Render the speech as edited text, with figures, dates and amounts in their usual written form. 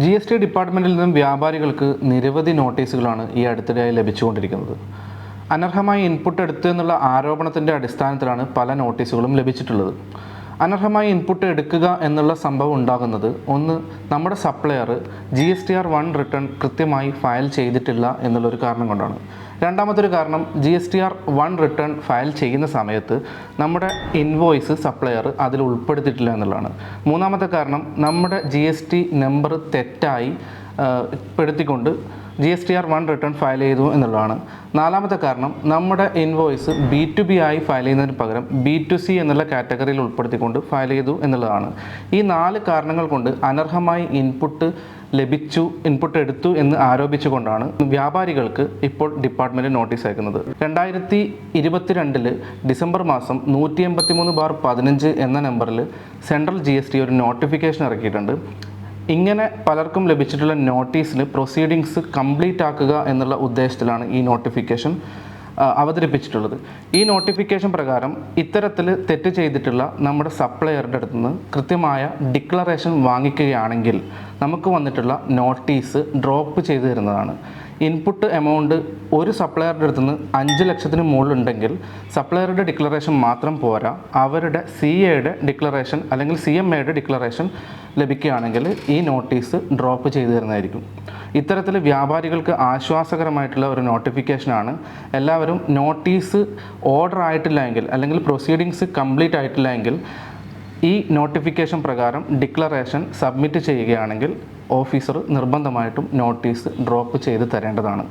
GST ഡിപ്പാർട്ട്മെൻറ്റിൽ നിന്നും വ്യാപാരികൾക്ക് നിരവധി നോട്ടീസുകളാണ് ഈ അടുത്തിടെയായി ലഭിച്ചുകൊണ്ടിരിക്കുന്നത്. അനർഹമായി ഇൻപുട്ട് എടുത്തു എന്നുള്ള ആരോപണത്തിൻ്റെ അടിസ്ഥാനത്തിലാണ് പല നോട്ടീസുകളും ലഭിച്ചിട്ടുള്ളത്. അനർഹമായി ഇൻപുട്ട് എടുക്കുക എന്നുള്ള സംഭവം ഉണ്ടാകുന്നത് ഒന്ന്, നമ്മുടെ സപ്ലയർ GSTR 1 റിട്ടേൺ കൃത്യമായി ഫയൽ ചെയ്തിട്ടില്ല എന്നുള്ളൊരു കാരണം കൊണ്ടാണ്. രണ്ടാമതൊരു കാരണം, GSTR 1 റിട്ടേൺ ഫയൽ ചെയ്യുന്ന സമയത്ത് നമ്മുടെ ഇൻവോയ്സ് സപ്ലയർ അതിൽ ഉൾപ്പെടുത്തിയിട്ടില്ല എന്നുള്ളതാണ്. മൂന്നാമത്തെ കാരണം, നമ്മുടെ GST നമ്പർ തെറ്റായി പെടുത്തിക്കൊണ്ട് GSTR 1 റിട്ടേൺ ഫയൽ ചെയ്തു എന്നുള്ളതാണ്. നാലാമത്തെ കാരണം, നമ്മുടെ ഇൻവോയ്സ് B2B ആയി ഫയൽ ചെയ്യുന്നതിന് പകരം B2C എന്നുള്ള കാറ്റഗറിയിൽ ഉൾപ്പെടുത്തിക്കൊണ്ട് ഫയൽ ചെയ്തു എന്നുള്ളതാണ്. ഈ 4 കാരണങ്ങൾ കൊണ്ട് അനർഹമായി ഇൻപുട്ട് എടുത്തു എന്ന് ആരോപിച്ചുകൊണ്ടാണ് വ്യാപാരികൾക്ക് ഇപ്പോൾ ഡിപ്പാർട്ട്മെൻറ്റ് നോട്ടീസ് അയക്കുന്നത്. 2022 ഡിസംബർ മാസം 183/15 എന്ന നമ്പറിൽ സെൻട്രൽ GST ഒരു നോട്ടിഫിക്കേഷൻ ഇറക്കിയിട്ടുണ്ട്. ഇങ്ങനെ പലർക്കും ലഭിച്ചിട്ടുള്ള നോട്ടീസിൽ പ്രൊസീഡിങ്സ് കംപ്ലീറ്റ് ആക്കുക എന്നുള്ള ഉദ്ദേശത്തിലാണ് ഈ നോട്ടിഫിക്കേഷൻ അവതരിപ്പിച്ചിട്ടുള്ളത്. ഈ നോട്ടിഫിക്കേഷൻ പ്രകാരം ഇത്തരത്തിൽ തെറ്റ് ചെയ്തിട്ടുള്ള നമ്മുടെ സപ്ലയറുടെ അടുത്ത് നിന്ന് കൃത്യമായ ഡിക്ലറേഷൻ വാങ്ങിക്കുകയാണെങ്കിൽ നമുക്ക് വന്നിട്ടുള്ള നോട്ടീസ് ഡ്രോപ്പ് ചെയ്തു തരുന്നതാണ്. ഇൻപുട്ട് എമൗണ്ട് ഒരു സപ്ലയറുടെ അടുത്ത് നിന്ന് 5 ലക്ഷത്തിന് മുകളിലുണ്ടെങ്കിൽ സപ്ലയറുടെ ഡിക്ലറേഷൻ മാത്രം പോരാ, അവരുടെ CAയുടെ ഡിക്ലറേഷൻ അല്ലെങ്കിൽ CMAയുടെ ഡിക്ലറേഷൻ ലഭിക്കുകയാണെങ്കിൽ ഈ നോട്ടീസ് ഡ്രോപ്പ് ചെയ്തു തരുന്നതായിരിക്കും. ഇത്തരത്തിൽ വ്യാപാരികൾക്ക് ആശ്വാസകരമായിട്ടുള്ള ഒരു നോട്ടിഫിക്കേഷനാണ്. എല്ലാവരും നോട്ടീസ് ഓർഡർ ആയിട്ടില്ല എങ്കിൽ അല്ലെങ്കിൽ പ്രൊസീഡിങ്സ് കംപ്ലീറ്റ് ആയിട്ടില്ല എങ്കിൽ ഈ നോട്ടിഫിക്കേഷൻ പ്രകാരം ഡിക്ലറേഷൻ സബ്മിറ്റ് ചെയ്യുകയാണെങ്കിൽ ഓഫീസർ നിർബന്ധമായിട്ടും നോട്ടീസ് ഡ്രോപ്പ് ചെയ്ത് തരേണ്ടതാണ്.